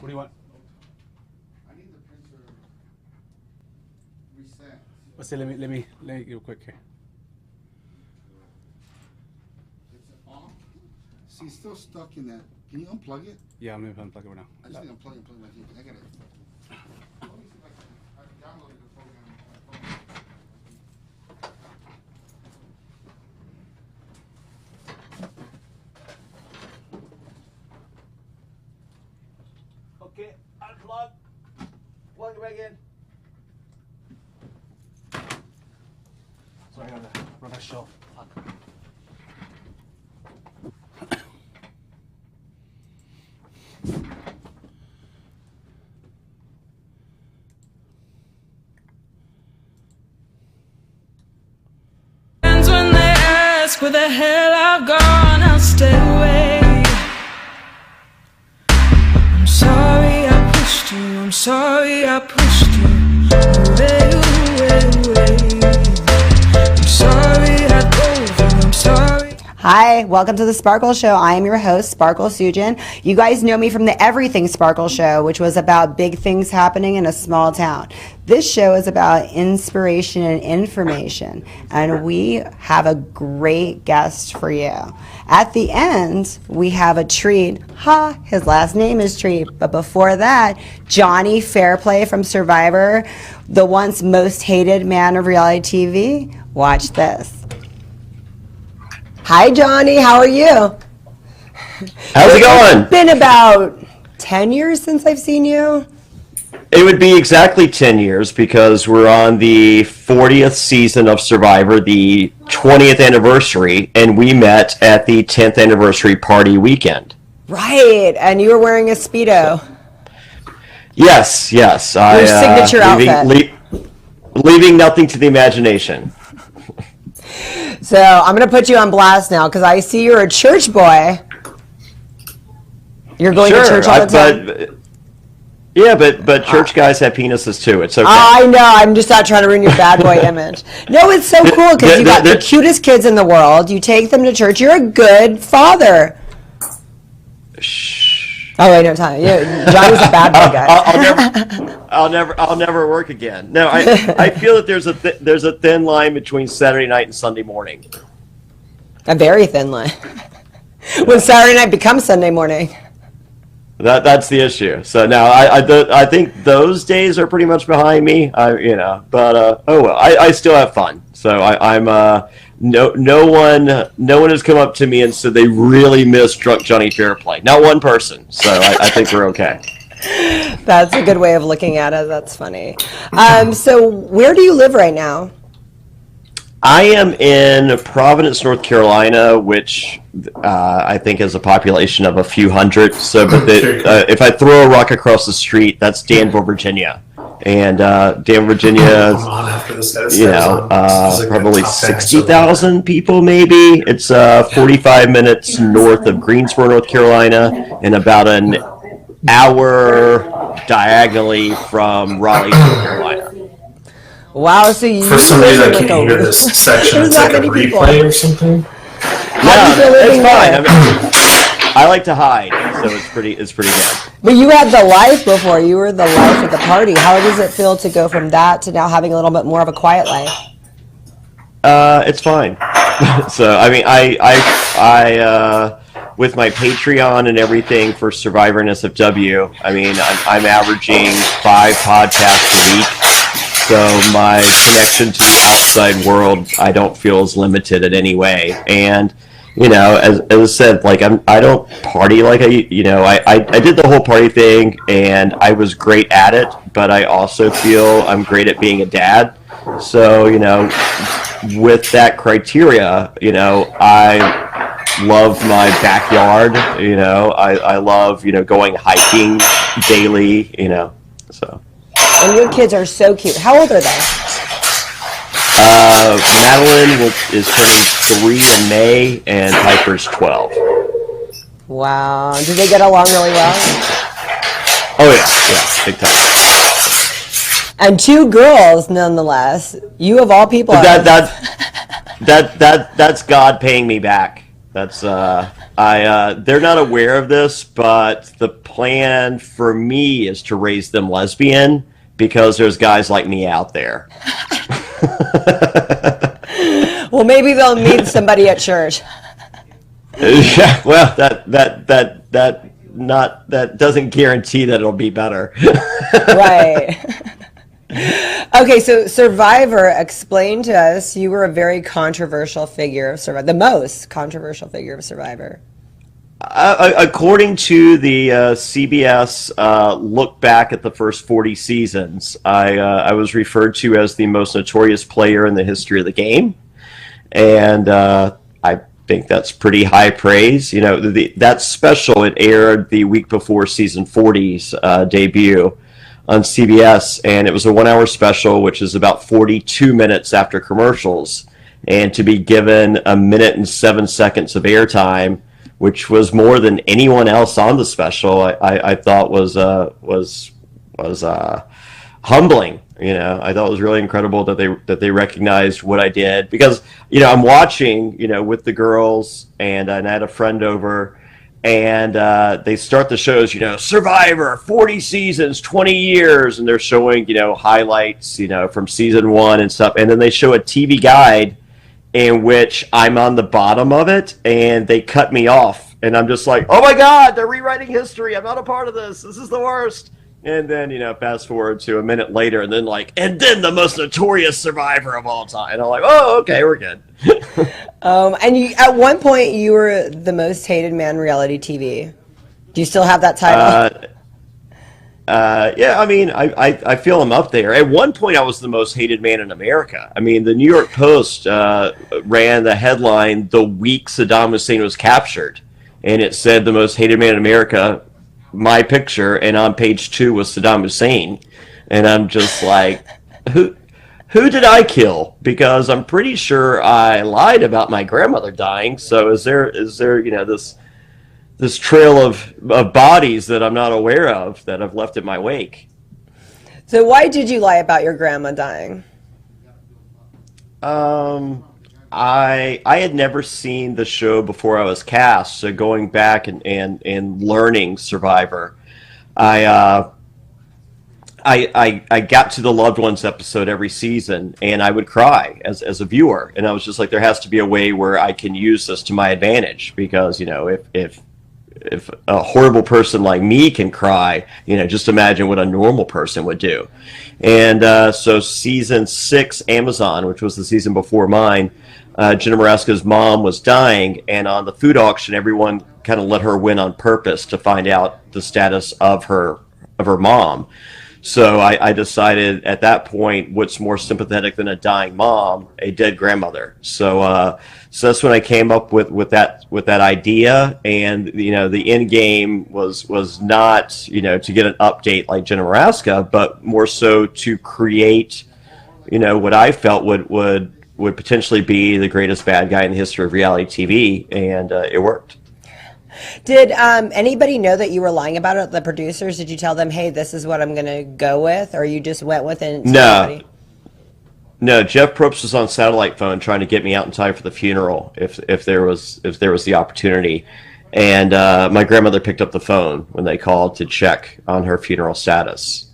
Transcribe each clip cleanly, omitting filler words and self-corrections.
What do you want? I need the printer reset. Let's see. Let me go quick here. It's on. See, it's still stuck in that. Can you unplug it? Yeah, I'm gonna unplug it right now. I just need to unplug and plug my TV. I got it. Let me see if I downloaded the program. Okay, unplug. Plug it back in. Sorry, I gotta run a show. Fuck. When they ask where the hell I've gone, I'll stay away. I'm sorry I pushed you, I'm sorry I pushed you away, away, away. I'm sorry I told you, I'm sorry. Hi, welcome to the Sparkle Show. I am your host, Sparkle Sujin. You guys know me from the Everything Sparkle Show, which was about big things happening in a small town. This show is about inspiration and information, and we have a great guest for you. At the end, we have a treat. His last name is Treat. But before that, Johnny Fairplay from Survivor, the once most hated man of reality TV. Watch this. Hi, Johnny. How are you? How's it going? It's been about 10 years since I've seen you. It would be exactly 10 years because we're on the 40th season of Survivor, the 20th anniversary, and we met at the 10th anniversary party weekend. Right, and you were wearing a Speedo. Yes. Your signature outfit. Leaving nothing to the imagination. So I'm going to put you on blast now because I see you're a church boy. You're going to church all the time? Yeah, but church guys have penises too. It's okay. I know. I'm just not trying to ruin your bad boy image. No, it's so cool because you got the cutest kids in the world. You take them to church. You're a good father. Shh. Oh wait, no time. Johnny's a bad boy guy. I'll never work again. No, I feel that there's a thin line between Saturday night and Sunday morning. A very thin line. When Saturday night becomes Sunday morning. That's the issue. So now I think those days are pretty much behind me. But oh well, I still have fun. So I'm no one has come up to me and said they really miss drunk Johnny Fairplay. Not one person. So I think we're okay. That's a good way of looking at it. That's funny. So where do you live right now? I am in Providence, North Carolina, which I think has a population of a few hundred. So, but if I throw a rock across the street, that's Danville, Virginia, and Danville, Virginia, probably 60,000 people, maybe. It's 45 minutes north of Greensboro, North Carolina, and about an hour diagonally from Raleigh, North Carolina. Wow, so you for somebody that can't hear this section, it's like a replay or something. Yeah, it's fine. I like to hide, so it's pretty good. But you had the life before. You were the life at the party. How does it feel to go from that to now having a little bit more of a quiet life? It's fine. So I mean, I with my Patreon and everything for Survivor and SFW, I mean, I'm averaging 5 podcasts a week. So my connection to the outside world, I don't feel is limited in any way. And, as I said, like I don't party like I did the whole party thing and I was great at it, but I also feel I'm great at being a dad. So, with that criteria, I love my backyard, I love, going hiking daily, so. And your kids are so cute. How old are they? Madeline is turning 3 in May, and Piper's 12. Wow. Do they get along really well? Oh yeah, big time. And 2 girls, nonetheless. You of all people. That's God paying me back. That's They're not aware of this, but the plan for me is to raise them lesbian because there's guys like me out there. Well, maybe they'll meet somebody at church. Yeah, well, that doesn't guarantee that it'll be better. Right. Okay, so Survivor, explain to us, you were a very controversial figure of Survivor, the most controversial figure of Survivor. According to the CBS look back at the first 40 seasons, I was referred to as the most notorious player in the history of the game, and I think that's pretty high praise. You know, that special, it aired the week before season 40's debut on CBS, and it was a 1 hour special, which is about 42 minutes after commercials, and to be given 1 minute and 7 seconds of airtime, which was more than anyone else on the special, I thought was humbling. You know, I thought it was really incredible that they recognized what I did, because you know I'm watching, you know, with the girls, and I had a friend over, and they start the shows, you know, Survivor, 40 seasons, 20 years, and they're showing, you know, highlights, you know, from season 1 and stuff, and then they show a TV guide in which I'm on the bottom of it, and they cut me off, and I'm just like, oh my God, they're rewriting history. I'm not a part of this. This is the worst. And then, you know, fast forward to a minute later, and then the most notorious survivor of all time. And I'm like, oh, okay, we're good. And you, at one point, you were the most hated man in reality TV. Do you still have that title? Yeah, I mean, I feel I'm up there. At one point, I was the most hated man in America. I mean, the New York Post ran the headline the week Saddam Hussein was captured, and it said the most hated man in America, my picture, and on page 2 was Saddam Hussein, and I'm just like, who did I kill? Because I'm pretty sure I lied about my grandmother dying. So is there you know this trail of bodies that I'm not aware of that I've left in my wake? So why did you lie about your grandma dying? I had never seen the show before I was cast, so going back and learning Survivor, I got to the loved ones episode every season, and I would cry as a viewer, and I was just like, there has to be a way where I can use this to my advantage, because you know, if a horrible person like me can cry, you know, just imagine what a normal person would do. And so season 6, Amazon, which was the season before mine, Jenna Maraska's mom was dying, and on the food auction, everyone kind of let her win on purpose to find out the status of her mom. So I decided at that point, what's more sympathetic than a dying mom? A dead grandmother. So that's when I came up with that idea, and you know, the end game was not, you know, to get an update like Jenna Maraska, but more so to create, you know, what I felt would potentially be the greatest bad guy in the history of reality TV, and it worked. Did anybody know that you were lying about it? The producers, did you tell them, hey, this is what I'm going to go with, or you just went with it? No, Jeff Probst was on satellite phone trying to get me out in time for the funeral if there was the opportunity, and my grandmother picked up the phone when they called to check on her funeral status.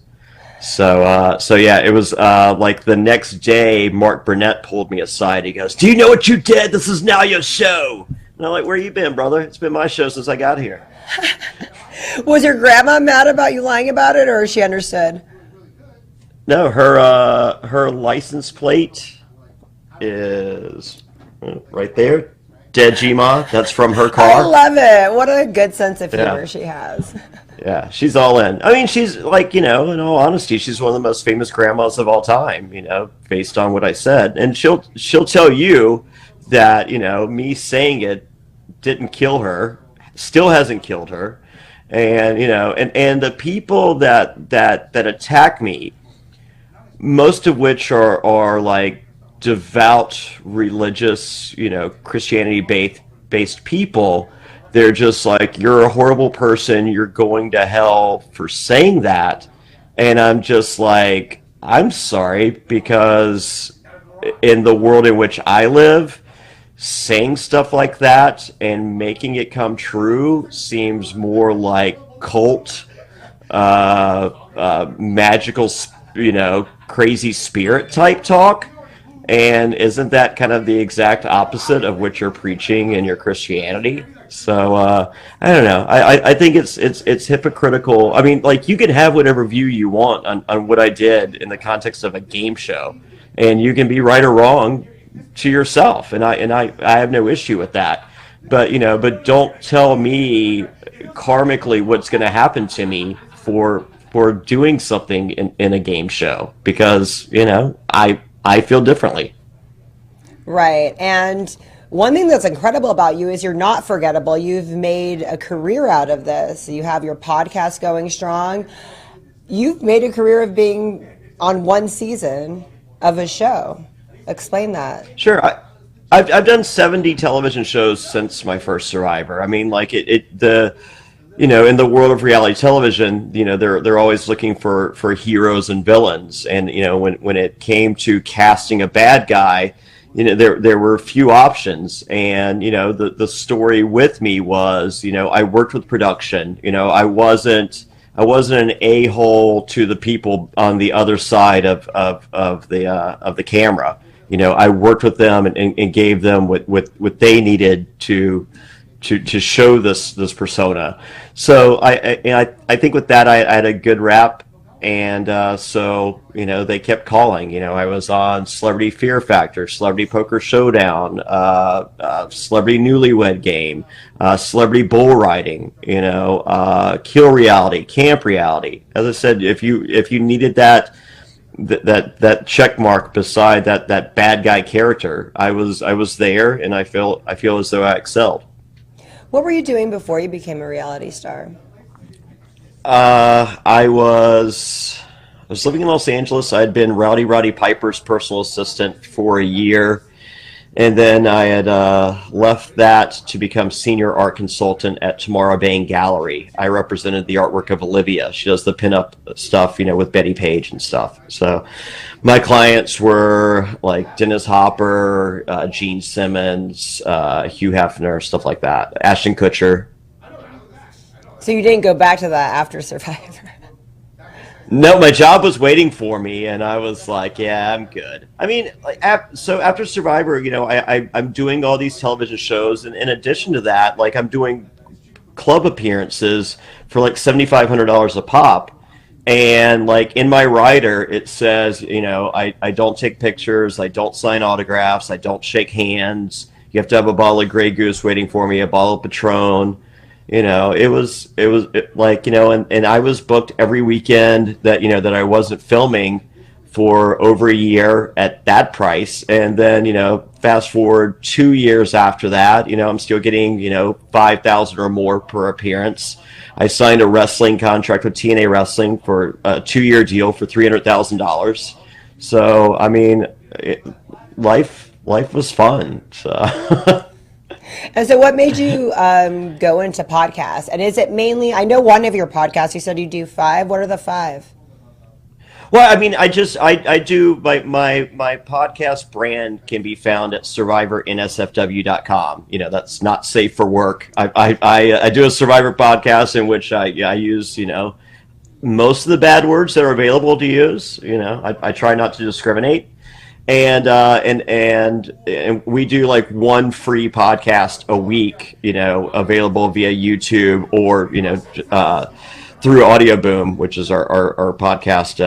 So yeah, it was like the next day, Mark Burnett pulled me aside. He goes, "Do you know what you did? This is now your show." And I'm like, "Where you been, brother? It's been my show since I got here." Was your grandma mad about you lying about it, or she understood? No, her license plate is right there. Dead G-Ma. That's from her car. I love it. What a good sense of humor she has. Yeah, she's all in. I mean, she's like, you know, in all honesty, she's one of the most famous grandmas of all time, you know, based on what I said. And she'll tell you that, you know, me saying it didn't kill her, still hasn't killed her. And, you know, and the people that attack me, most of which are like devout, religious, you know, Christianity based people, they're just like, you're a horrible person, you're going to hell for saying that. And I'm just like, I'm sorry, because in the world in which I live, saying stuff like that and making it come true seems more like cult, magical, crazy spirit type talk. And isn't that kind of the exact opposite of what you're preaching in your Christianity? So I don't know. I think it's hypocritical. I mean, like, you can have whatever view you want on what I did in the context of a game show, and you can be right or wrong to yourself, and I have no issue with that. But don't tell me karmically what's going to happen to me for doing something in a game show, because I feel differently. Right. And one thing that's incredible about you is you're not forgettable. You've made a career out of this. You have your podcast going strong. You've made a career of being on one season of a show. Explain that. Sure. I've done 70 television shows since my first Survivor. I mean, like, in the world of reality television, they're always looking for heroes and villains. And, when it came to casting a bad guy, there were a few options. And, the story with me was, I worked with production. I wasn't an a-hole to the people on the other side of the camera. I worked with them and gave them what they needed to show this persona. So I think with that I had a good rap, and so they kept calling. I was on Celebrity Fear Factor, Celebrity Poker Showdown, Celebrity Newlywed Game, Celebrity Bull Riding, Kill Reality, Camp Reality. As I said, if you needed that check mark beside that bad guy character, I was there, and I feel as though I excelled. What were you doing before you became a reality star? I was living in Los Angeles. I had been Roddy Piper's personal assistant for a year, and then I had left that to become senior art consultant at Tamara Bain Gallery. I represented the artwork of Olivia. She does the pinup stuff, with Betty Page and stuff. So my clients were like Dennis Hopper, Gene Simmons, Hugh Hefner, stuff like that. Ashton Kutcher. So you didn't go back to that after Survivor? No, my job was waiting for me, and I was like, yeah, I'm good. I mean, so after Survivor, I'm doing all these television shows, and in addition to that, like, I'm doing club appearances for like $7,500 a pop. And like, in my rider, it says, I don't take pictures, I don't sign autographs, I don't shake hands. You have to have a bottle of Grey Goose waiting for me, a bottle of Patron. It was like, and I was booked every weekend that I wasn't filming for over a year at that price. And then, fast forward 2 years after that, I'm still getting, $5,000 or more per appearance. I signed a wrestling contract with TNA Wrestling for a 2-year deal for $300,000. So, I mean, life was fun. So. And so what made you go into podcasts? And is it mainly, I know one of your podcasts, you said you do 5. What are the 5? Well, I mean, I do, my podcast brand can be found at survivornsfw.com. That's not safe for work. I do a Survivor podcast in which I use, most of the bad words that are available to use. I try not to discriminate. And we do like one free podcast a week, available via YouTube or, through Audio Boom, which is our podcast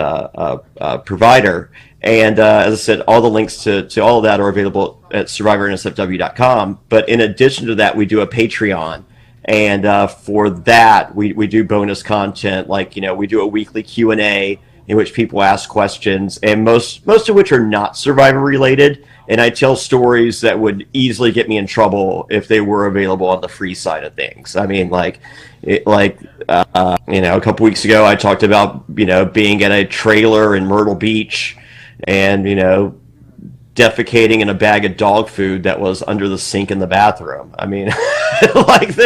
provider. And as I said, all the links to all of that are available at survivornsfw.com. But in addition to that, we do a Patreon. And for that, we do bonus content. Like, we do a weekly Q&A in which people ask questions, and most of which are not Survivor related. And I tell stories that would easily get me in trouble if they were available on the free side of things. I mean, a couple weeks ago, I talked about, being at a trailer in Myrtle Beach and, defecating in a bag of dog food that was under the sink in the bathroom. I mean, like,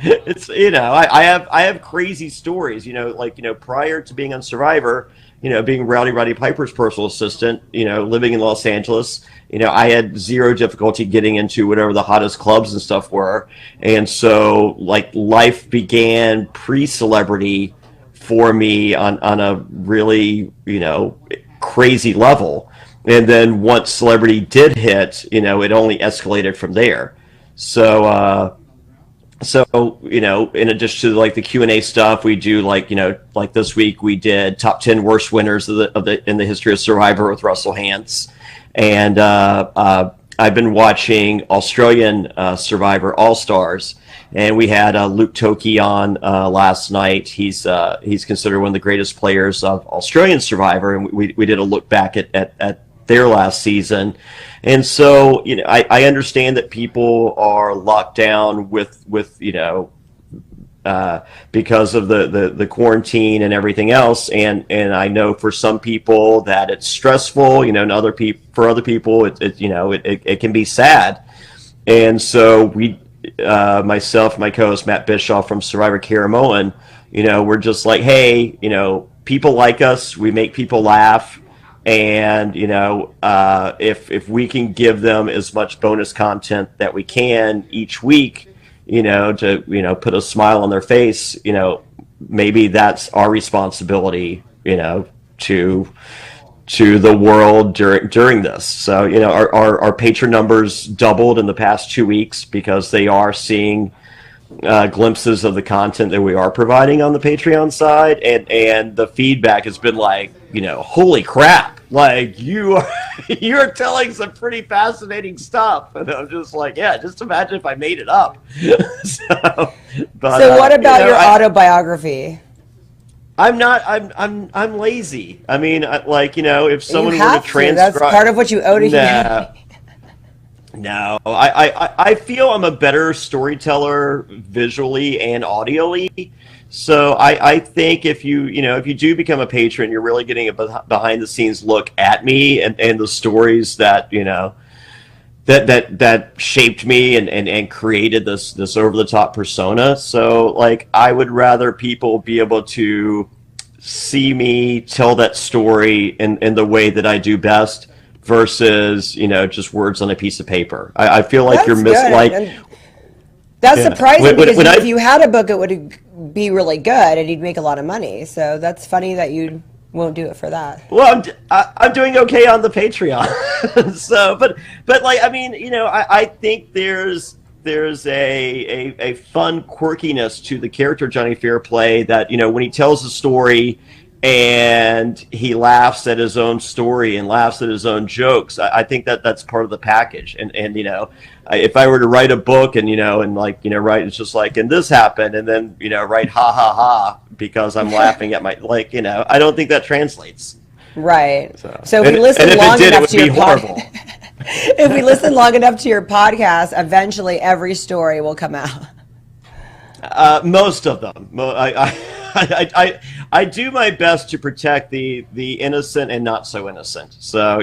it's I have crazy stories. Like prior to being on Survivor, being Roddy Piper's personal assistant, living in Los Angeles, I had zero difficulty getting into whatever the hottest clubs and stuff were, and so like life began pre-celebrity for me on a really crazy level, and then once celebrity did hit, it only escalated from there. So. In addition to like the Q&A stuff, we do like this week we did top 10 worst winners in the history of Survivor with Russell Hantz, and I've been watching Australian Survivor All Stars, and we had Luke Toki on last night. He's considered one of the greatest players of Australian Survivor, and we did a look back at their last season. And so, I understand that people are locked down with because of the quarantine and everything else. And I know for some people that it's stressful, and for other people, it can be sad. And so myself and my co-host Matt Bischoff from Survivor Caramoan, we're just like, hey, people like us, we make people laugh. And if we can give them as much bonus content that we can each week, to put a smile on their face, maybe that's our responsibility, to the world during this. So our patron numbers doubled in the past 2 weeks because they are seeing glimpses of the content that we are providing on the Patreon side, and the feedback has been like, holy crap, like you're telling some pretty fascinating stuff. And I'm just like, yeah, just imagine if I made it up. So what about your autobiography? I'm not. I'm lazy. I mean, if someone were to transcribe, that's part of what you owe to humanity. No, I feel I'm a better storyteller visually and audially. So I think if you do become a patron, you're really getting a behind the scenes look at me and the stories that that shaped me and created this over the top persona. So like I would rather people be able to see me tell that story in the way that I do best versus just words on a piece of paper. I feel like you're that's surprising because if you had a book, it would be really good and you'd make a lot of money. So that's funny that you won't do it for that. Well, I'm doing okay on the Patreon. So, but like, I mean, I think there's a fun quirkiness to the character Johnny Fairplay that, when he tells a story and he laughs at his own story and laughs at his own jokes. I think that's part of the package. And if I were to write a book and write, it's just like, and this happened, and then write ha ha ha because I'm laughing at my I don't think that translates. Right. So if we listen long enough to your podcast, if we listen long enough to your podcast, eventually every story will come out. Most of them. I do my best to protect the innocent and not so innocent. So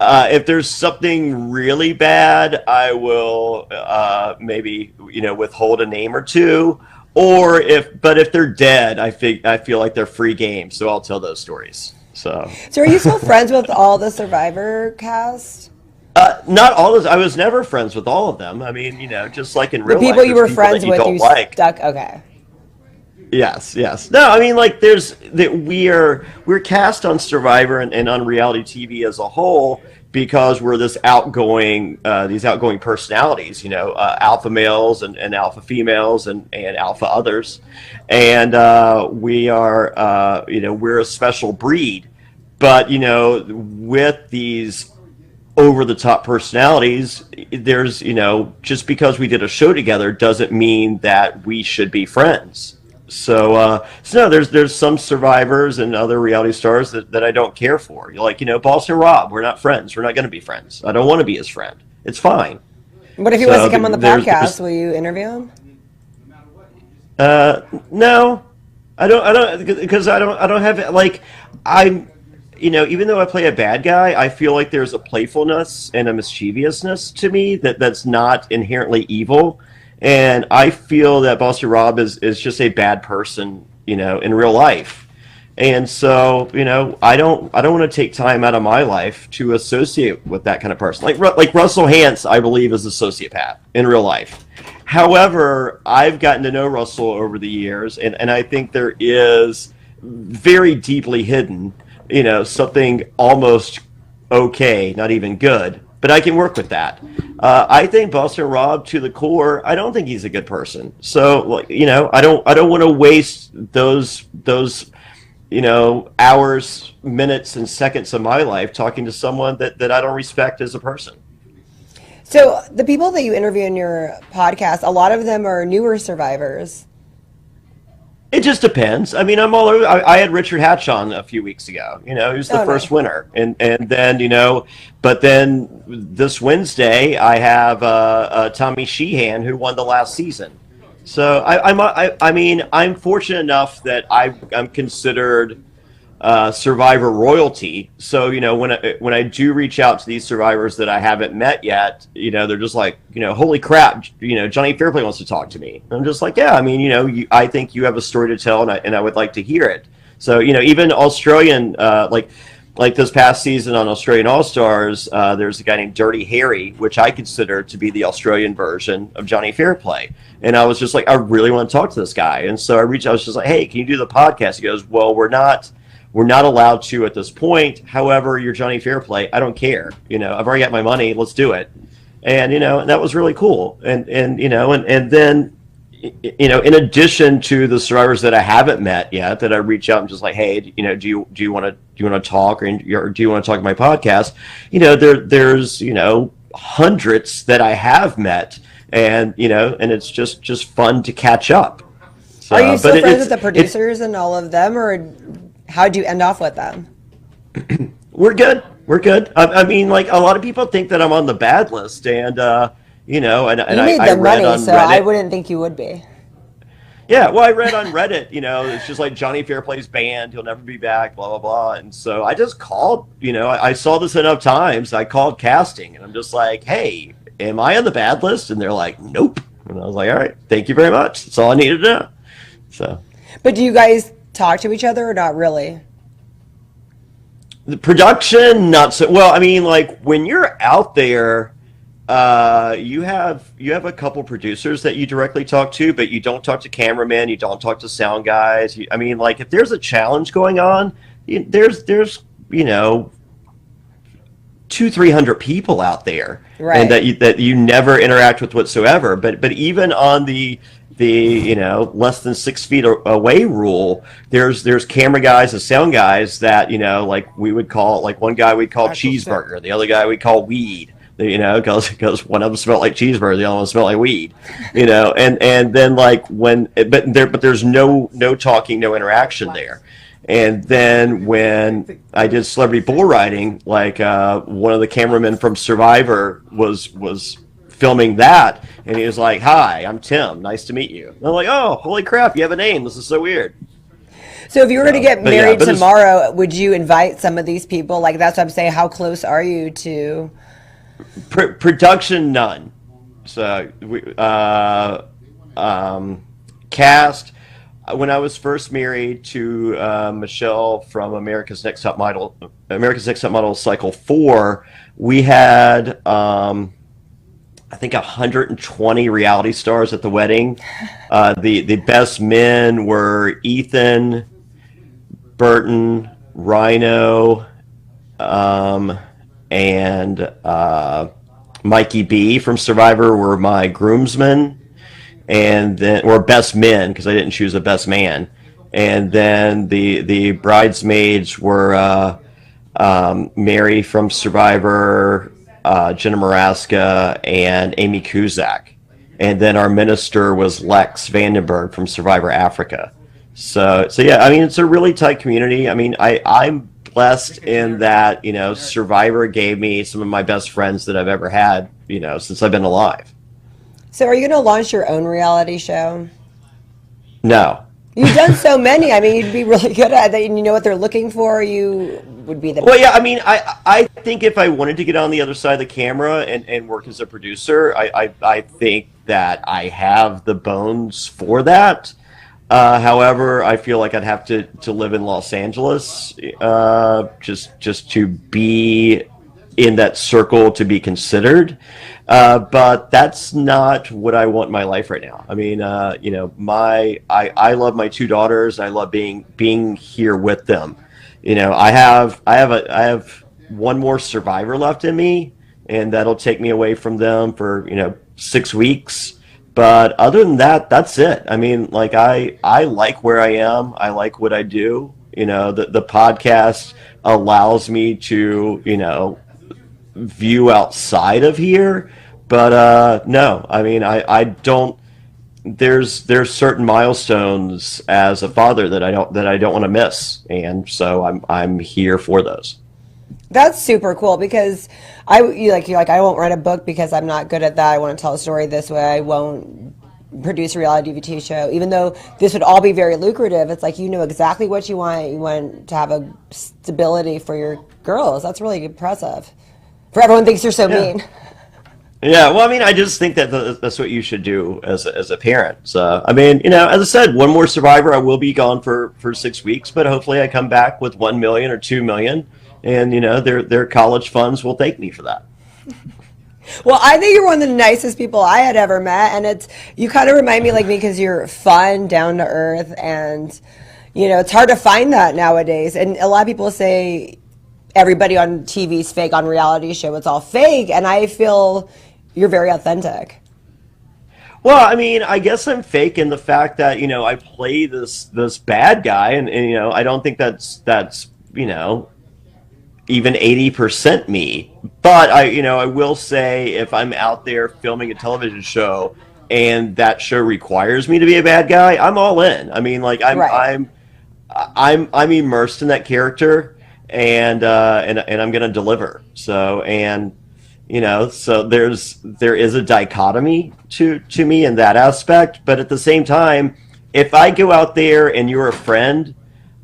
if there's something really bad, I will maybe withhold a name or two. Or if they're dead, I feel like they're free game, so I'll tell those stories. So are you still friends with all the Survivor cast? Not all of them. I was never friends with all of them. I mean, just like in real life, the people you were friends with, you like. Stuck. Okay. Yes. No, I mean, like, we're cast on Survivor and on reality TV as a whole because we're these outgoing personalities, alpha males and alpha females and alpha others, and we are, we're a special breed, but with these over the top personalities, there's just because we did a show together doesn't mean that we should be friends. So no, there's some survivors and other reality stars that I don't care for. You're like, Boston Rob, we're not friends. We're not going to be friends. I don't want to be his friend. It's fine. What if he wants to come on the podcast? Will you interview him? No, I don't, because I don't have, like, I'm, even though I play a bad guy, I feel like there's a playfulness and a mischievousness to me that's not inherently evil. And I feel that Boston Rob is just a bad person, in real life. And so, I don't want to take time out of my life to associate with that kind of person. Like Russell Hantz, I believe, is a sociopath in real life. However, I've gotten to know Russell over the years, and I think there is very deeply hidden, something almost okay, not even good, but I can work with that. I think Boston Rob, to the core, I don't think he's a good person. So, I don't want to waste those hours, minutes, and seconds of my life talking to someone that I don't respect as a person. So the people that you interview in your podcast, a lot of them are newer survivors. It just depends. I mean, I'm all over. I had Richard Hatch on a few weeks ago. He was the first winner, and then but then this Wednesday I have Tommy Sheehan, who won the last season. So I'm fortunate enough that I'm considered survivor royalty. So when I do reach out to these survivors that I haven't met yet, they're just like, holy crap, Johnny Fairplay wants to talk to me. And I'm just like, yeah, I mean, I think you have a story to tell, and I would like to hear it. So even Australian, like this past season on Australian All Stars, there's a guy named Dirty Harry, which I consider to be the Australian version of Johnny Fairplay. And I was just like, I really want to talk to this guy. And so I was just like, hey, can you do the podcast? He goes, well, we're not allowed to at this point. However, you're Johnny Fairplay. I don't care. I've already got my money. Let's do it. And and that was really cool. And then in addition to the survivors that I haven't met yet, that I reach out and just like, hey, do you want to talk, or do you want to talk to my podcast? There's hundreds that I have met, and and it's just fun to catch up. So, are you still friends with the producers and all of them, or how'd you end off with them? We're good. I mean, like, a lot of people think that I'm on the bad list, and you made the money, so Reddit. I wouldn't think you would be. Yeah, well, I read on Reddit, it's just like Johnny Fairplay's banned, he'll never be back, blah, blah, blah. And so I just called, I saw this enough times, I called casting, and I'm just like, hey, am I on the bad list? And they're like, nope. And I was like, all right, thank you very much. That's all I needed to know. So. But do you guys talk to each other or not really? The production, not so well. I mean, like, when you're out there, you have a couple producers that you directly talk to, but you don't talk to cameramen, you don't talk to sound guys. I mean, like, if there's a challenge going on, there's 200-300 people out there, right, and that you never interact with whatsoever. But even on the less than 6 feet away rule, there's camera guys and sound guys that like we would call, like, one guy we'd call cheeseburger, the other guy we call weed, because one of them smelled like cheeseburger, the other one smelled like weed, and then like but there's no talking, no interaction there. And then when I did celebrity bull riding, like one of the cameramen from Survivor was filming that, and he was like, hi, I'm Tim, nice to meet you. And I'm like, oh, holy crap, you have a name, this is so weird. So if you were going to get married tomorrow, would you invite some of these people? Like, that's what I'm saying, how close are you to production? None. So we cast, when I was first married to Michelle from America's Next Top Model Cycle 4, we had I think 120 reality stars at the wedding. The best men were Ethan, Burton, Rhino, and Mikey B from Survivor were my groomsmen, and then, or best men, because I didn't choose a best man. And then the bridesmaids were Mary from Survivor, Jenna Maraska, and Amy Kuzak. And then our minister was Lex Vandenberg from Survivor Africa. So yeah, I mean, it's a really tight community. I mean, I'm blessed in that, Survivor gave me some of my best friends that I've ever had, since I've been alive. So are you going to launch your own reality show? No. You've done so many. I mean, you'd be really good at that, and you know what they're looking for. You would be the. Well, yeah. I mean, I think if I wanted to get on the other side of the camera and work as a producer, I think that I have the bones for that. However, I feel like I'd have to live in Los Angeles just to be in that circle to be considered. But that's not what I want in my life right now. I mean, I love my two daughters. I love being here with them. I have one more survivor left in me, and that'll take me away from them for 6 weeks. But other than that, that's it. I mean, like I like where I am. I like what I do. The podcast allows me to view outside of here. But no, I mean, I don't. There's certain milestones as a father that I don't want to miss, and so I'm here for those. That's super cool because you're like I won't write a book because I'm not good at that. I want to tell a story this way. I won't produce a reality TV show, even though this would all be very lucrative. It's like exactly what you want. You want to have a stability for your girls. That's really impressive. For everyone thinks you're so mean. Yeah, well, I mean, I just think that that's what you should do as a parent. So, I mean, as I said, one more survivor. I will be gone for 6 weeks, but hopefully I come back with 1 million or 2 million. And their college funds will thank me for that. Well, I think you're one of the nicest people I had ever met, and you kind of remind me like me because you're fun, down to earth, and it's hard to find that nowadays. And a lot of people say everybody on TV is fake, on reality show it's all fake, and I feel you're very authentic. Well, I mean, I guess I'm fake in the fact that I play this bad guy, and I don't think that's even 80% me. But I will say if I'm out there filming a television show and that show requires me to be a bad guy, I'm all in. I mean, like I'm immersed in that character, and I'm going to deliver. So so there is a dichotomy to me in that aspect, but at the same time, if I go out there and you're a friend,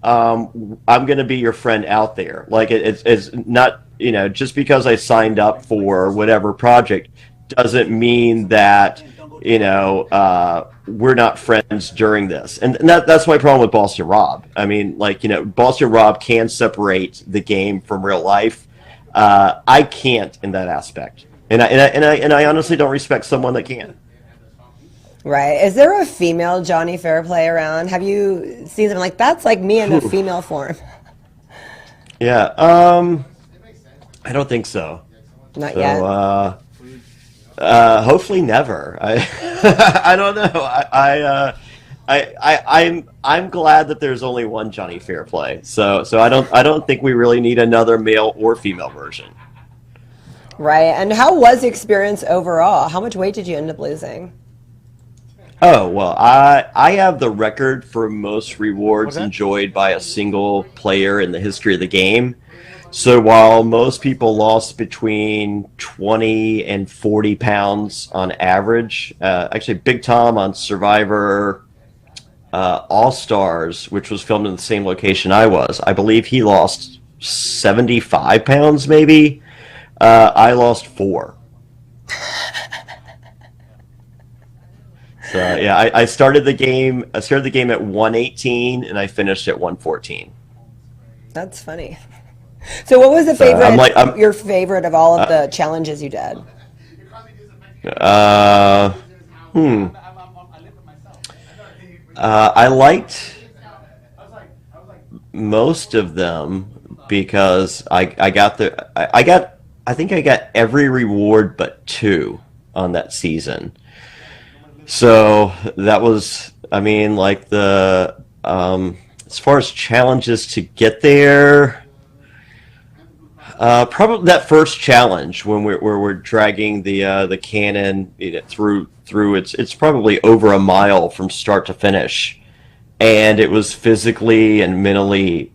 I'm going to be your friend out there. Like it's not, just because I signed up for whatever project doesn't mean that, we're not friends during this. And that's my problem with Boston Rob. I mean, like, Boston Rob can separate the game from real life. I can't in that aspect. And I honestly don't respect someone that can. Right. Is there a female Johnny Fairplay around? Have you seen them? Like, that's like me in a female form. Yeah. I don't think so. Not yet. Hopefully never. I don't know. I'm glad that there's only one Johnny Fairplay. So I don't think we really need another male or female version. Right. And how was the experience overall? How much weight did you end up losing? Oh, well, I have the record for most rewards enjoyed by a single player in the history of the game. So while most people lost between 20 and 40 pounds on average, actually Big Tom on Survivor All-Stars, which was filmed in the same location I believe he lost 75 pounds maybe. I lost 4. So yeah, I started the game at 118 and I finished at 114. That's funny. So what was the favorite? Your favorite of all of the challenges you did? I liked most of them because I think I got every reward but 2 on that season. So that was, I mean, like as far as challenges to get there, probably that first challenge when we're dragging the cannon through it's probably over a mile from start to finish, and it was physically and mentally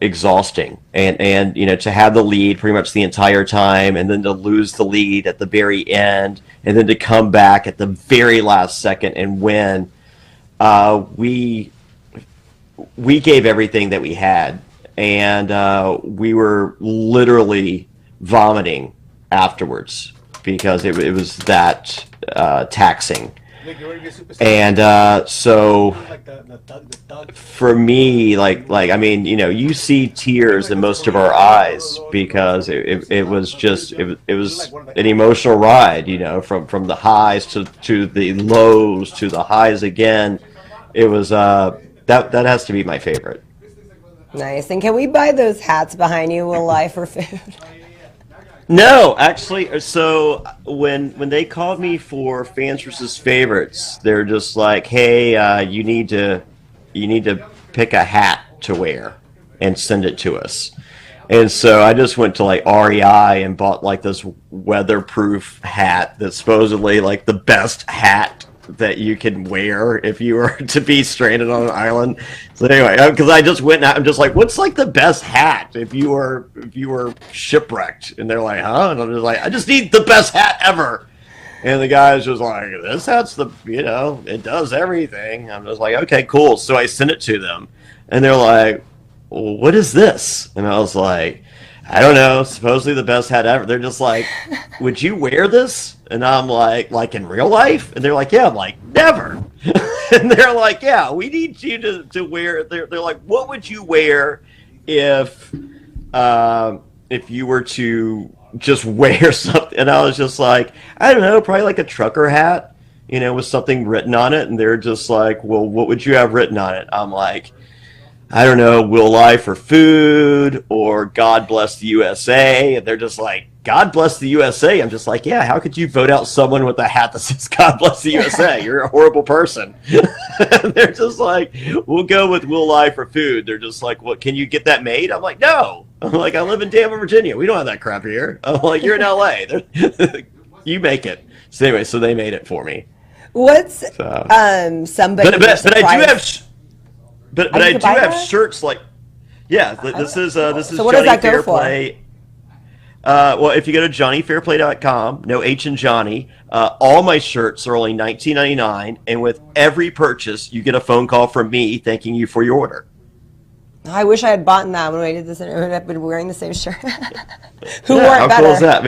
exhausting, and to have the lead pretty much the entire time, and then to lose the lead at the very end, and then to come back at the very last second and win. We gave everything that we had, and we were literally vomiting afterwards. because it was that taxing. Like, you're gonna be a superstar. And so Like the thug. for me, like I mean, you see tears in most of our eyes because it was just it was an emotional ride, from the highs to the lows to the highs again. It was that has to be my favorite. Nice. And can we buy those hats behind you, Will Lie for food? No, actually, so when they called me for fans versus favorites, they're just like, "Hey, you need to pick a hat to wear and send it to us." And so I just went to like REI and bought like this weatherproof hat that's supposedly like the best hat that you can wear if you were to be stranded on an island. So anyway, because I just went out, I'm just like, what's like the best hat if you were shipwrecked? And they're like, huh? And I'm just like, I just need the best hat ever. And the guy's just like, this hat's it does everything. I'm just like, okay, cool. So I sent it to them, and they're like, well, what is this? And I was like, I don't know, supposedly the best hat ever. They're just like, would you wear this? And I'm like in real life? And they're like, yeah. I'm like, never. And they're like, yeah, we need you to wear. They're like, what would you wear if you were to just wear something? And I was just like, I don't know, probably like a trucker hat, with something written on it. And they're just like, well, what would you have written on it? I'm like, I don't know, Will Lie for food or God bless the USA. And they're just like, God bless the USA. I'm just like, yeah, how could you vote out someone with a hat that says God bless the USA? You're a horrible person. And they're just like, we'll go with Will Lie for food. They're just like, what, can you get that made? I'm like, no. I'm like, I live in Danville, Virginia. We don't have that crap here. I'm like, you're in LA. You make it. So anyway, so they made it for me. What's somebody? But I do have. But I do have that? shirts like, yeah. This is So what Johnny does that go for? Fairplay. Well, if you go to johnnyfairplay.com, no H in Johnny, all my shirts are only $19.99, and with every purchase, you get a phone call from me thanking you for your order. I wish I had bought that when I did this, and I would have been wearing the same shirt. Who Yeah, wore it how better? cool is that?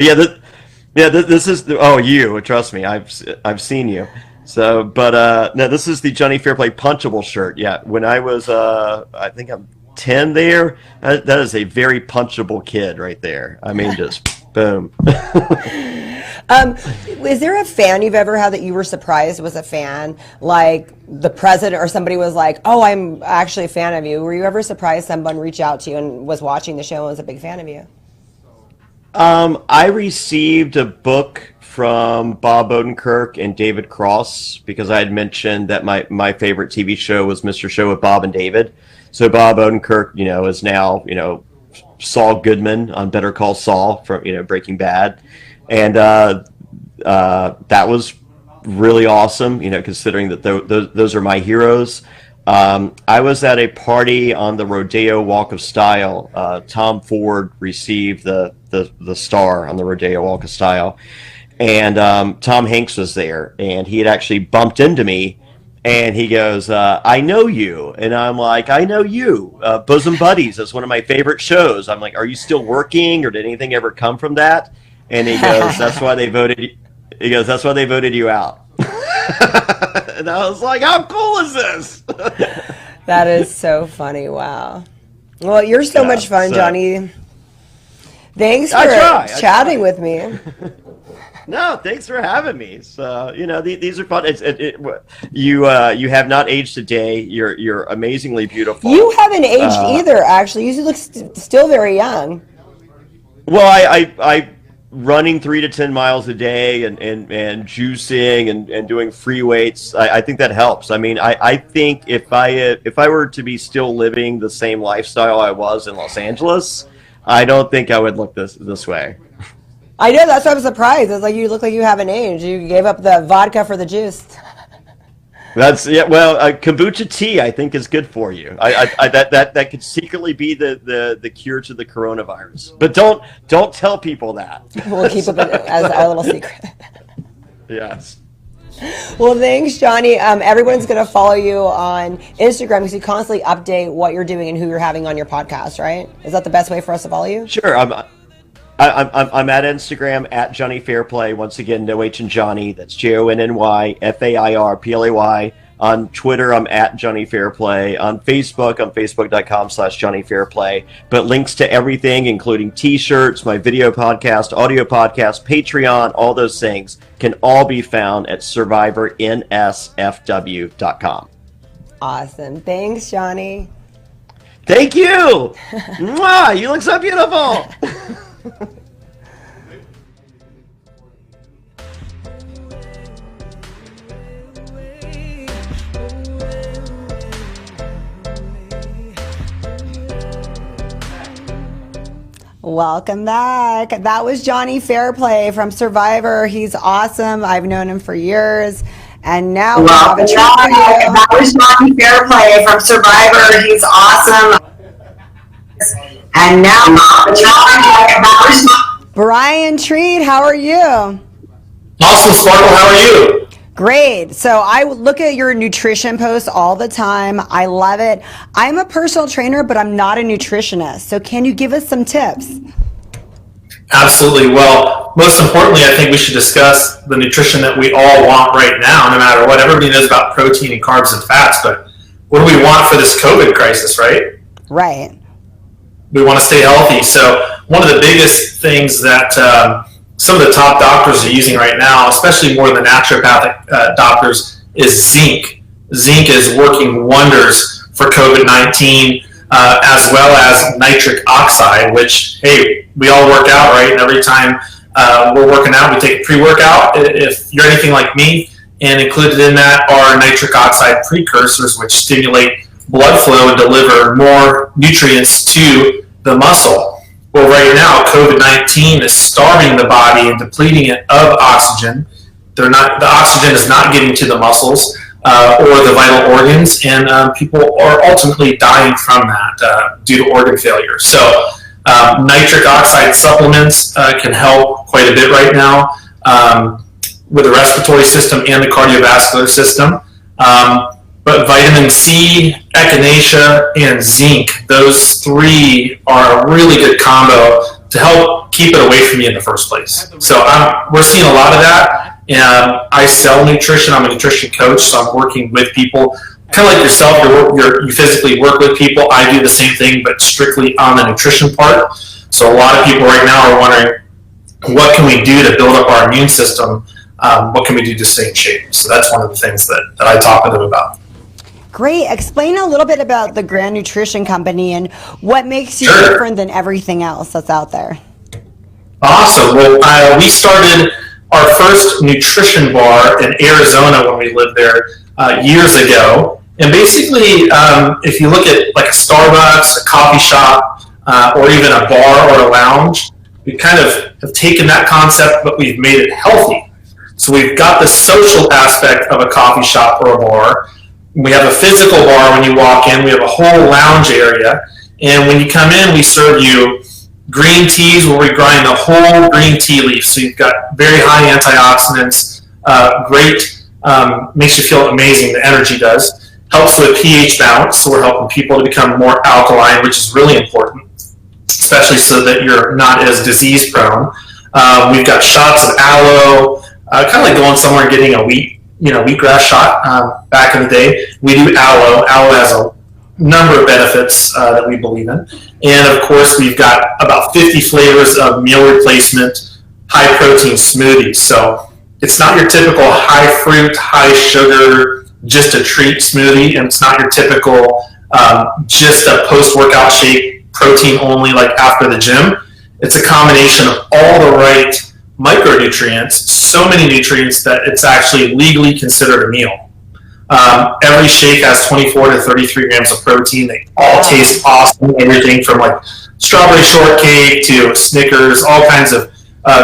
But this is you. Trust me, I've seen you. So, but no, this is the Johnny Fairplay punchable shirt. Yeah, when I was, I think I'm 10 there. That is a very punchable kid right there. I mean, just boom. Is there a fan you've ever had that you were surprised was a fan? Like the president or somebody was like, oh, I'm actually a fan of you. Were you ever surprised someone reached out to you and was watching the show and was a big fan of you? I received a book from Bob Odenkirk and David Cross because I had mentioned that my favorite TV show was Mr. Show with Bob and David. So Bob Odenkirk, is now, Saul Goodman on Better Call Saul from, Breaking Bad. And that was really awesome, considering that those are my heroes. I was at a party on the Rodeo Walk of Style. Tom Ford received the star on the Rodeo Walk of Style. And Tom Hanks was there, and he had actually bumped into me, and he goes, I know you. And I'm like, I know you. Bosom Buddies is one of my favorite shows. I'm like, are you still working, or did anything ever come from that? And he goes, that's why they voted. He goes, that's why they voted you out. And I was like, how cool is this? That is so funny. Wow. Well, you're so much fun, Johnny. Thanks for chatting with me. No, thanks for having me. So, these are fun. You have not aged a day. You're amazingly beautiful. You haven't aged either, actually. You look still very young. Well, I running 3 to 10 miles a day and juicing and doing free weights. I think that helps. I mean, I think if I were to be still living the same lifestyle I was in Los Angeles, I don't think I would look this way. I know, that's why I'm surprised. It's like you look like you haven't aged. You gave up the vodka for the juice. Well, kombucha tea I think is good for you. That could secretly be the cure to the coronavirus. But don't tell people that. We'll keep it as our little secret. Yes. Well, thanks, Johnny. Everyone's going to follow you on Instagram because you constantly update what you're doing and who you're having on your podcast, right? Is that the best way for us to follow you? Sure. I'm at Instagram at Johnny Fairplay. Once again, no H in Johnny. That's JONNYFAIRPLAY. On Twitter, I'm at Johnny Fairplay. On Facebook, I'm facebook.com/Johnny Fairplay. But links to everything, including T-shirts, my video podcast, audio podcast, Patreon, all those things can all be found at survivornsfw.com. Awesome. Thanks, Johnny. Thank you. Mwah, you look so beautiful. Welcome back. That was Johnny Fairplay from Survivor. He's awesome. I've known him for years. And now we have a treat for you. That was Johnny Fairplay from Survivor. He's awesome. And now Brian Treat, how are you? Awesome, Sparkle. How are you? Great. So I look at your nutrition posts all the time. I love it. I'm a personal trainer, but I'm not a nutritionist. So can you give us some tips? Absolutely. Well, most importantly, I think we should discuss the nutrition that we all want right now, no matter what. Everybody knows about protein and carbs and fats, but what do we want for this COVID crisis, right? Right. We want to stay healthy. So one of the biggest things that some of the top doctors are using right now, especially more of the naturopathic doctors, is zinc. Zinc is working wonders for COVID-19, as well as nitric oxide, which, hey, we all work out, right? And every time we're working out, we take a pre-workout. If you're anything like me, and included in that are nitric oxide precursors, which stimulate blood flow and deliver more nutrients to the muscle. Well, right now, COVID-19 is starving the body and depleting it of oxygen. The oxygen is not getting to the muscles or the vital organs, and people are ultimately dying from that due to organ failure. So nitric oxide supplements can help quite a bit right now with the respiratory system and the cardiovascular system. But vitamin C, echinacea, and zinc, those three are a really good combo to help keep it away from you in the first place. So we're seeing a lot of that. And I sell nutrition. I'm a nutrition coach, so I'm working with people. Kind of like yourself, you physically work with people. I do the same thing, but strictly on the nutrition part. So a lot of people right now are wondering, what can we do to build up our immune system? What can we do to stay in shape? So that's one of the things that I talk with them about. Great. Explain a little bit about the Grand Nutrition Company and what makes you Sure. different than everything else that's out there. Awesome. Well, we started our first nutrition bar in Arizona when we lived there years ago. And basically, if you look at like a Starbucks, a coffee shop, or even a bar or a lounge, we kind of have taken that concept, but we've made it healthy. So we've got the social aspect of a coffee shop or a bar. We have a physical bar when you walk in. We have a whole lounge area. And when you come in, we serve you green teas where we grind the whole green tea leaf. So you've got very high antioxidants, great, makes you feel amazing, the energy does. Helps with pH balance, so we're helping people to become more alkaline, which is really important, especially so that you're not as disease prone. We've got shots of aloe, kind of like going somewhere and getting a wheatgrass shot back in the day. We do aloe. Aloe has a number of benefits that we believe in. And of course, we've got about 50 flavors of meal replacement, high protein smoothies. So it's not your typical high fruit, high sugar, just a treat smoothie. And it's not your typical just a post-workout shake, protein only like after the gym. It's a combination of all the right micronutrients, so many nutrients that it's actually legally considered a meal. Every shake has 24 to 33 grams of protein. They all taste awesome. Everything from like strawberry shortcake to Snickers, all kinds of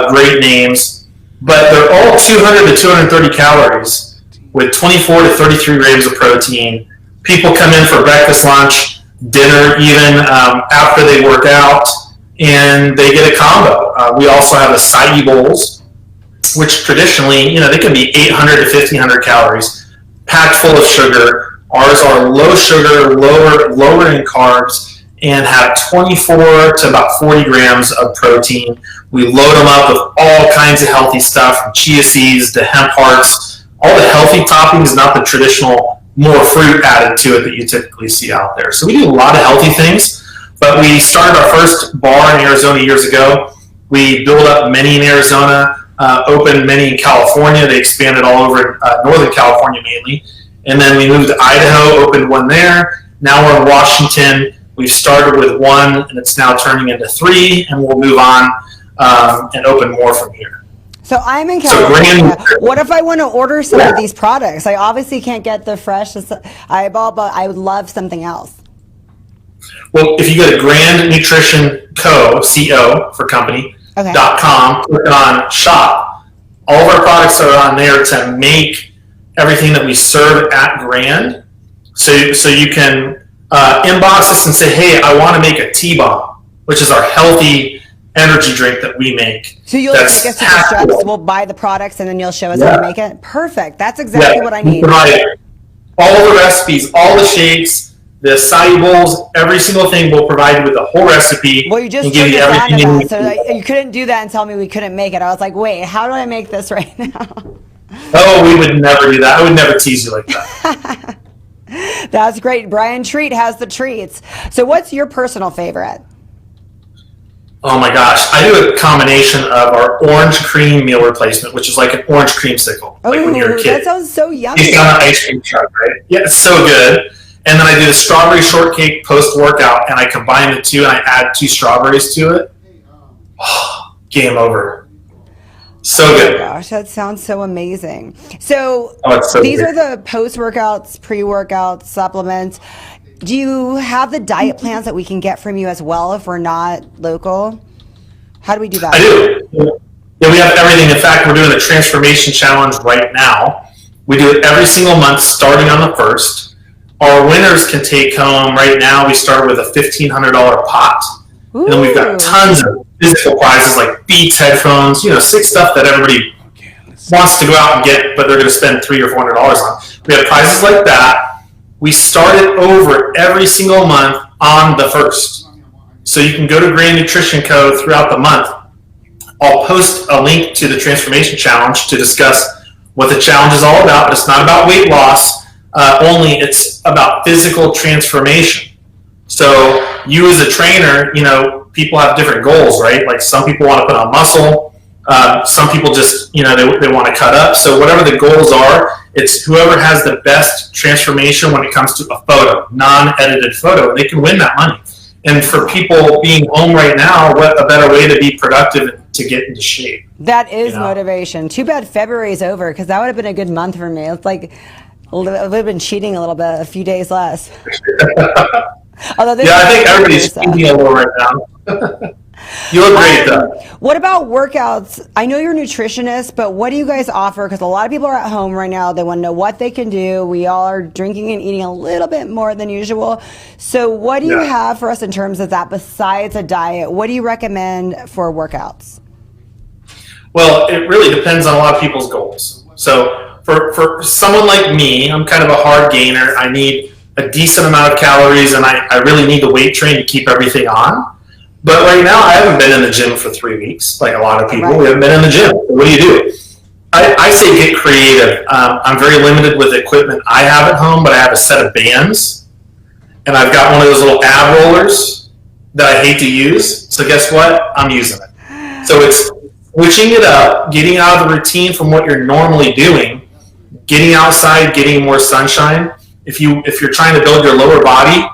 great names. But they're all 200 to 230 calories with 24 to 33 grams of protein. People come in for breakfast, lunch, dinner, even after they work out, and they get a combo. We also have acai bowls, which traditionally, they can be 800 to 1,500 calories, packed full of sugar. Ours are low sugar, lower in carbs, and have 24 to about 40 grams of protein. We load them up with all kinds of healthy stuff, from chia seeds to hemp hearts, all the healthy toppings, not the traditional more fruit added to it that you typically see out there. So we do a lot of healthy things, but we started our first bar in Arizona years ago. We built up many in Arizona, opened many in California. They expanded all over Northern California mainly. And then we moved to Idaho, opened one there. Now we're in Washington. We've started with one, and it's now turning into 3, and we'll move on and open more from here. So I'm in California. What if I want to order some of these products? I obviously can't get the fresh eyeball, but I would love something else. Well, if you go to Grand Nutrition Co., C-O for company, .com, click on shop, all of our products are on there to make everything that we serve at Grand. So you can inbox us and say, hey, I want to make a T-Bomb, which is our healthy energy drink that we make. So you'll take us to the shops, we'll buy the products, and then you'll show us how to make it? Perfect. That's exactly what I need. We provide all the recipes, all the shakes, the solubles, every single thing. We'll provide you with the whole recipe. Well, you just give you everything you need. So you couldn't do that and tell me we couldn't make it. I was like, wait, how do I make this right now? Oh, we would never do that. I would never tease you like that. That's great. Brian Treat has the treats. So what's your personal favorite? Oh my gosh. I do a combination of our orange cream meal replacement, which is like an orange creamsicle, like when you're a kid. That sounds so yummy. It's on an ice cream truck, right? Yeah, it's so good. And then I do the strawberry shortcake post-workout, and I combine the two, and I add 2 strawberries to it. Oh, game over. So good. Oh my gosh, that sounds so amazing. So, so these good. are the post-workouts, pre-workout supplements. Do you have the diet plans that we can get from you as well if we're not local? How do we do that? I do. Yeah, we have everything. In fact, we're doing a transformation challenge right now. We do it every single month starting on the 1st. Our winners can take home, right now, we start with a $1,500 pot. Ooh. And then we've got tons of physical prizes like Beats headphones, sick stuff that everybody wants to go out and get, but they're going to spend $300 or $400 on. We have prizes like that. We start it over every single month on the 1st. So you can go to Grand Nutrition Co. throughout the month. I'll post a link to the Transformation Challenge to discuss what the challenge is all about. It's not about weight loss only. It's about physical transformation. So you as a trainer, people have different goals, right? Like some people want to put on muscle. Some people just, they want to cut up. So whatever the goals are, it's whoever has the best transformation when it comes to a photo, non-edited photo, they can win that money. And for people being home right now, what a better way to be productive to get into shape. That is motivation. Too bad February is over, because that would have been a good month for me. It's like I would have been cheating a little bit, a few days less. Although I think everybody's cheating a little right now. You look great, though. What about workouts? I know you're a nutritionist, but what do you guys offer? Because a lot of people are at home right now. They want to know what they can do. We all are drinking and eating a little bit more than usual. So what do you have for us in terms of that besides a diet? What do you recommend for workouts? Well, it really depends on a lot of people's goals. So for someone like me, I'm kind of a hard gainer. I need a decent amount of calories, and I really need the weight train to keep everything on. But right now, I haven't been in the gym for 3 weeks, like a lot of people. Right. We haven't been in the gym. What do you do? I say get creative. I'm very limited with the equipment I have at home, but I have a set of bands, and I've got one of those little ab rollers that I hate to use. So guess what? I'm using it. So it's switching it up, getting out of the routine from what you're normally doing, getting outside, getting more sunshine. If you're trying to build your lower body,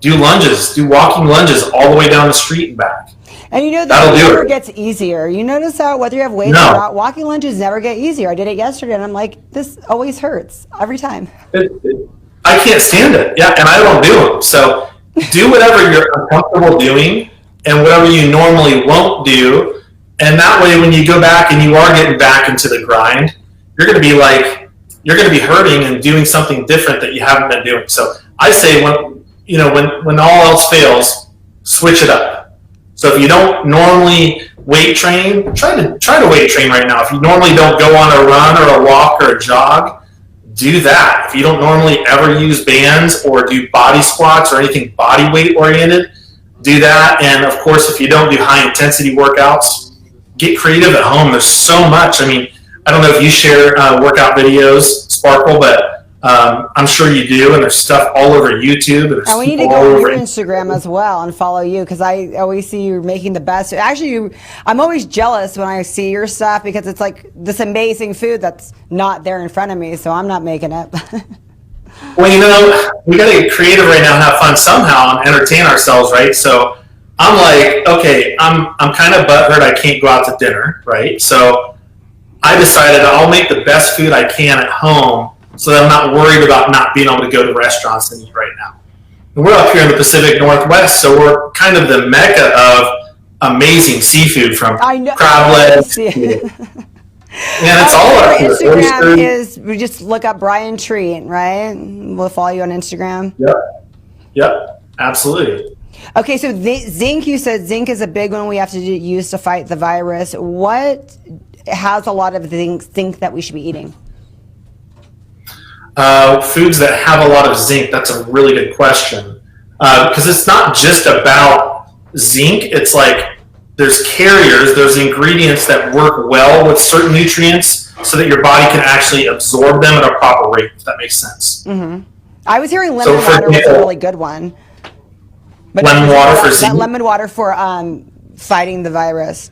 do lunges, do walking lunges all the way down the street and back. And that never gets easier. You notice how whether you have weight or not, walking lunges never get easier. I did it yesterday, and I'm like, this always hurts every time. I can't stand it. Yeah, and I don't do them. So do whatever you're uncomfortable doing and whatever you normally won't do. And that way, when you go back and you are getting back into the grind, you're going to be hurting and doing something different that you haven't been doing. So I say when all else fails, switch it up. So if you don't normally weight train, try to weight train right now. If you normally don't go on a run or a walk or a jog, do that. If you don't normally ever use bands or do body squats or anything body weight oriented, do that. And of course, if you don't do high intensity workouts, get creative at home. There's so much. I mean, I don't know if you share workout videos, Sparkle, but I'm sure you do. And there's stuff all over YouTube. And And we need to go on your Instagram as well and follow you, because I always see you making the best. Actually, I'm always jealous when I see your stuff, because it's like this amazing food that's not there in front of me, so I'm not making it. Well, we got to get creative right now and have fun somehow and entertain ourselves, right? So I'm like, okay, I'm kind of butthurt I can't go out to dinner, right? So I decided I'll make the best food I can at home so that I'm not worried about not being able to go to restaurants and eat right now. And we're up here in the Pacific Northwest, so we're kind of the mecca of amazing seafood, from crab legs. Yeah, it's all up here. Instagram is, we just look up Brian Treat, right? We'll follow you on Instagram. Yep, absolutely. Okay, so zinc, you said zinc is a big one we have to use to fight the virus. What has a lot of zinc that we should be eating? Foods that have a lot of zinc, that's a really good question. Because it's not just about zinc, it's like there's carriers, there's ingredients that work well with certain nutrients so that your body can actually absorb them at a proper rate, if that makes sense. Mm-hmm. I was hearing lemon water was a really good one. But lemon water for zinc? Lemon water for fighting the virus.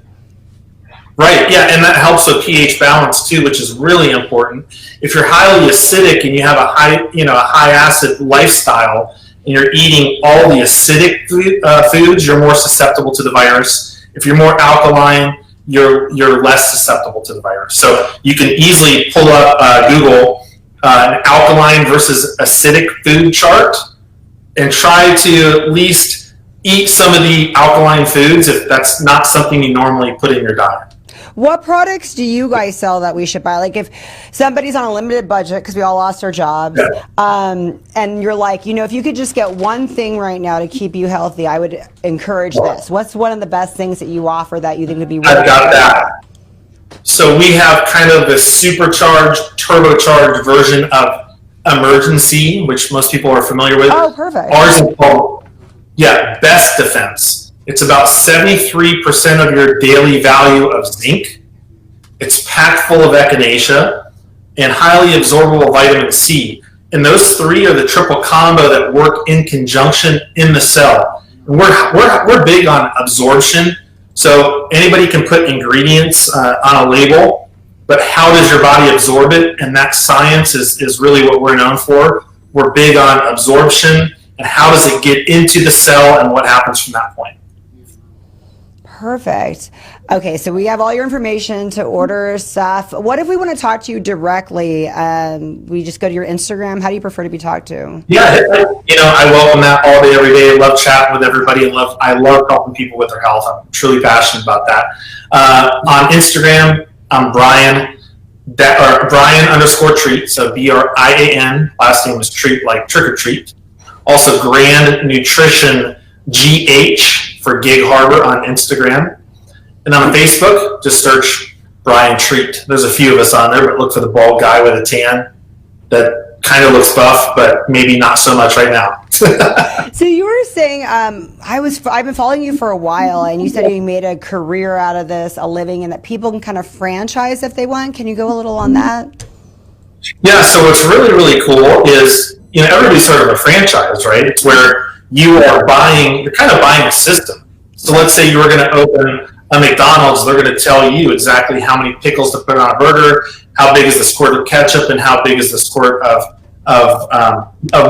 Right, yeah, and that helps with pH balance too, which is really important. If you're highly acidic and you have a high acid lifestyle, and you're eating all the acidic foods, you're more susceptible to the virus. If you're more alkaline, you're less susceptible to the virus. So you can easily pull up Google an alkaline versus acidic food chart and try to at least eat some of the alkaline foods if that's not something you normally put in your diet. What products do you guys sell that we should buy? Like if somebody's on a limited budget because we all lost our jobs, and you're like, if you could just get one thing right now to keep you healthy, I would encourage this. What's one of the best things that you offer that you think would be really I've got that. So we have kind of the supercharged, turbocharged version of Emergency, which most people are familiar with. Oh, perfect. Ours is called, Best Defense. It's about 73% of your daily value of zinc. It's packed full of echinacea and highly absorbable vitamin C. And those three are the triple combo that work in conjunction in the cell. And we're big on absorption. So anybody can put ingredients on a label, but how does your body absorb it? And that science is really what we're known for. We're big on absorption and how does it get into the cell and what happens from that point. Perfect. Okay, so we have all your information to order stuff. What if we want to talk to you directly? We just go to your Instagram. How do you prefer to be talked to? Yeah, I welcome that all day, every day. I love chatting with everybody. I love helping people with their health. I'm truly passionate about that. On Instagram, I'm Brian, Brian_Treat, so BRIAN. Last name is Treat, like trick or treat. Also, Grand Nutrition GH for Gig Harbor on Instagram. And on Facebook, just search Brian Treat. There's a few of us on there, but look for the bald guy with a tan that kind of looks buff, but maybe not so much right now. So you were saying, I've been following you for a while, and you said you made a career out of this, a living, and that people can kind of franchise if they want. Can you go a little on that? Yeah, so what's really, really cool is, everybody's sort of a franchise, right? It's where you're kind of buying a system. So let's say you were going to open a McDonald's, they're going to tell you exactly how many pickles to put on a burger, how big is the squirt of ketchup, and how big is the squirt of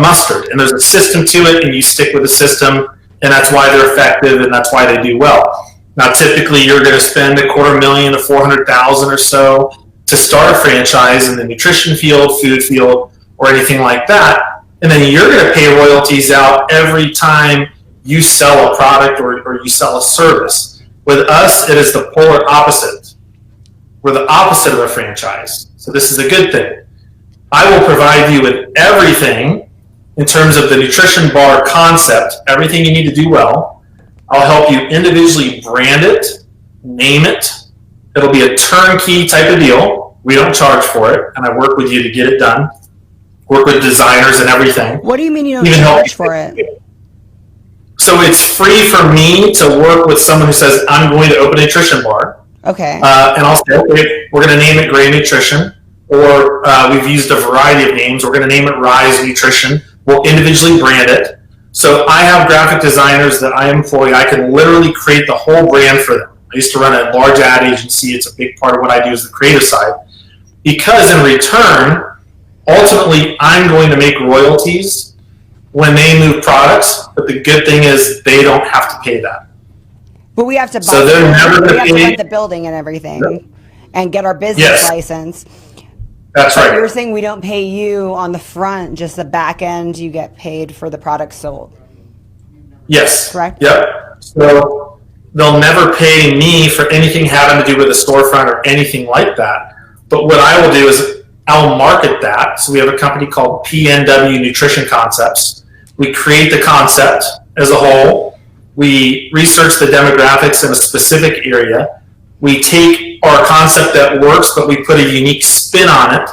mustard. And there's a system to it, and you stick with the system, and that's why they're effective, and that's why they do well. Now, typically, you're going to spend $250,000 to $400,000 or so to start a franchise in the nutrition field, food field, or anything like that. And then you're going to pay royalties out every time you sell a product or you sell a service. With us, it is the polar opposite. We're the opposite of a franchise. So this is a good thing. I will provide you with everything in terms of the nutrition bar concept, everything you need to do well. I'll help you individually brand it, name it. It'll be a turnkey type of deal. We don't charge for it, and I work with you to get it done. Work with designers and everything. What do you mean you don't charge for it? So it's free for me to work with someone who says, I'm going to open a nutrition bar. Okay. And I'll say, okay, we're going to name it Gray Nutrition, or we've used a variety of names. We're going to name it Rise Nutrition. We'll individually brand it. So I have graphic designers that I employ. I can literally create the whole brand for them. I used to run a large ad agency. It's a big part of what I do is the creative side. Because in return, ultimately, I'm going to make royalties when they move products. But the good thing is they don't have to pay that. But we have to buy So they're never we going have to to pay. rent the building and everything, Yep. and get our business Yes. license. That's But right. you're saying we don't pay you on the front, just the back end. You get paid for the product sold. Yes. Correct? Yep. So they'll never pay me for anything having to do with a storefront or anything like that. But what I will do is I'll market that. So we have a company called PNW Nutrition Concepts. We create the concept as a whole. We research the demographics in a specific area. We take our concept that works, but we put a unique spin on it.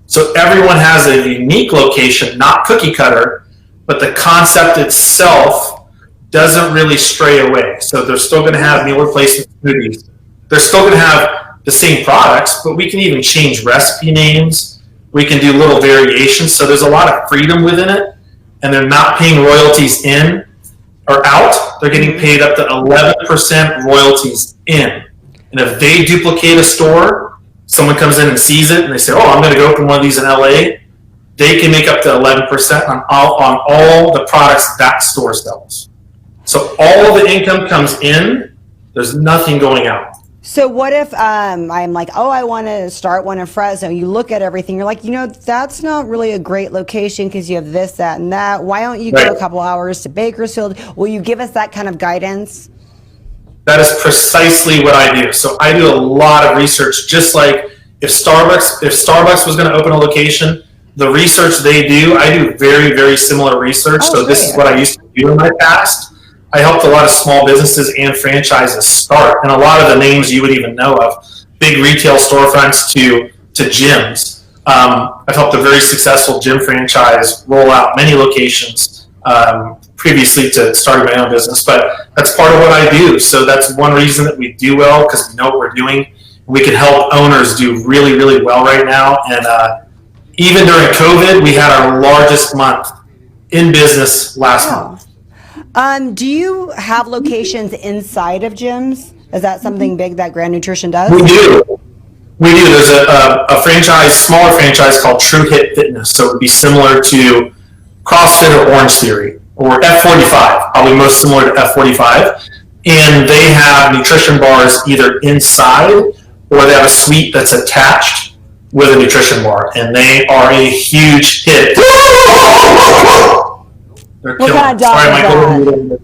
So everyone has a unique location, not cookie cutter, but the concept itself doesn't really stray away. So they're still going to have meal replacement smoothies. They're still going to have the same products, but we can even change recipe names. We can do little variations. So there's a lot of freedom within it, and they're not paying royalties in or out. They're getting paid up to 11% royalties in. And if they duplicate a store, someone comes in and sees it and they say, oh, I'm going to go open one of these in LA, they can make up to 11% on all the products that store sells. So all of the income comes in, there's nothing going out. So what if I'm like, oh, I want to start one in Fresno. You look at everything, you're like, that's not really a great location because you have this, that, and that. Why don't you go a couple hours to Bakersfield? Will you give us that kind of guidance? That is precisely what I do. So I do a lot of research, just like if Starbucks was going to open a location, the research they do, I do very, very similar research. Oh, so this is what I used to do in my past. I helped a lot of small businesses and franchises start, and a lot of the names you would even know of, big retail storefronts to gyms. I've helped a very successful gym franchise roll out many locations previously to starting my own business, but that's part of what I do. So that's one reason that we do well, because we know what we're doing. We can help owners do really, really well right now. And even during COVID, we had our largest month in business last month. Do you have locations inside of gyms? Is that something big that Grand Nutrition does? We do. There's a franchise, smaller franchise called True Hit Fitness. So it would be similar to CrossFit or Orange Theory or F45, probably most similar to F45. And they have nutrition bars either inside or they have a suite that's attached with a nutrition bar. And they are a huge hit. What kind of dog is that?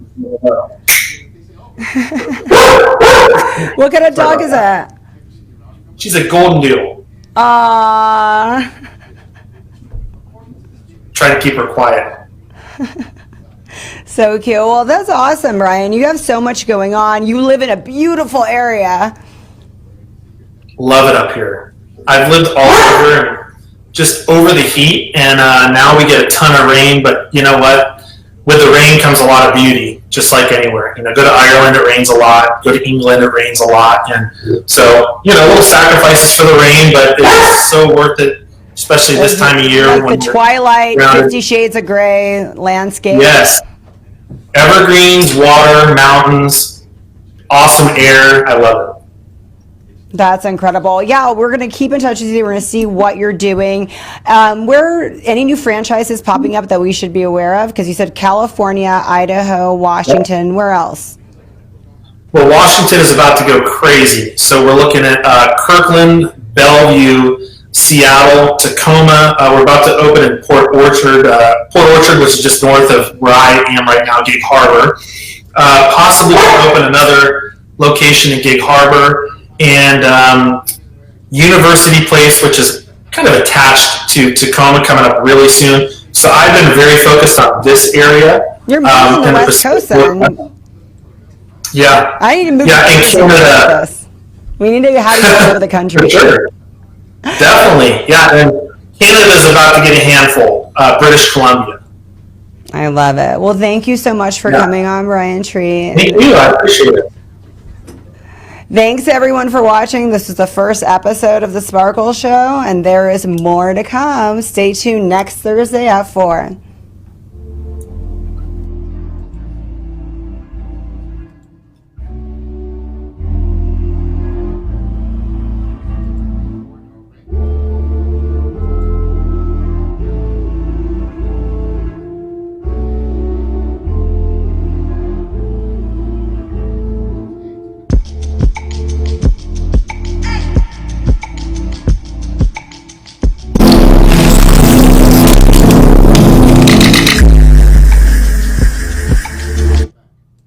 What kind of dog is that? She's a golden doodle. Trying to keep her quiet. So cute. Well, that's awesome, Brian. You have so much going on. You live in a beautiful area. Love it up here. I've lived all over and just over the heat, and now we get a ton of rain, but you know what? With the rain comes a lot of beauty, just like anywhere. Go to Ireland, it rains a lot. Go to England, it rains a lot. And so, little sacrifices for the rain, but it's so worth it, especially this time of year. Like when the twilight, 50 Shades of Grey landscape. Yes. Evergreens, water, mountains, awesome air. I love it. That's incredible. Yeah, we're going to keep in touch with you. We're going to see what you're doing. Where any new franchises popping up that we should be aware of? Because you said California, Idaho, Washington. Where else? Well, Washington is about to go crazy. So we're looking at Kirkland, Bellevue, Seattle, Tacoma. We're about to open in Port Orchard, which is just north of where I am right now, Gig Harbor. Possibly we'll open another location in Gig Harbor. And University Place, which is kind of attached to Tacoma, coming up really soon. So I've been very focused on this area. You're moving to the West Coast then. Yeah. I need to move to Canada. We need to have you all over the country. For sure. Definitely. Yeah. And Canada's about to get a handful. British Columbia. I love it. Well, thank you so much for coming on, Brian Tree. Thank you. I appreciate it. Thanks everyone for watching. This is the first episode of The Sparkle Show, and there is more to come. Stay tuned next Thursday at 4.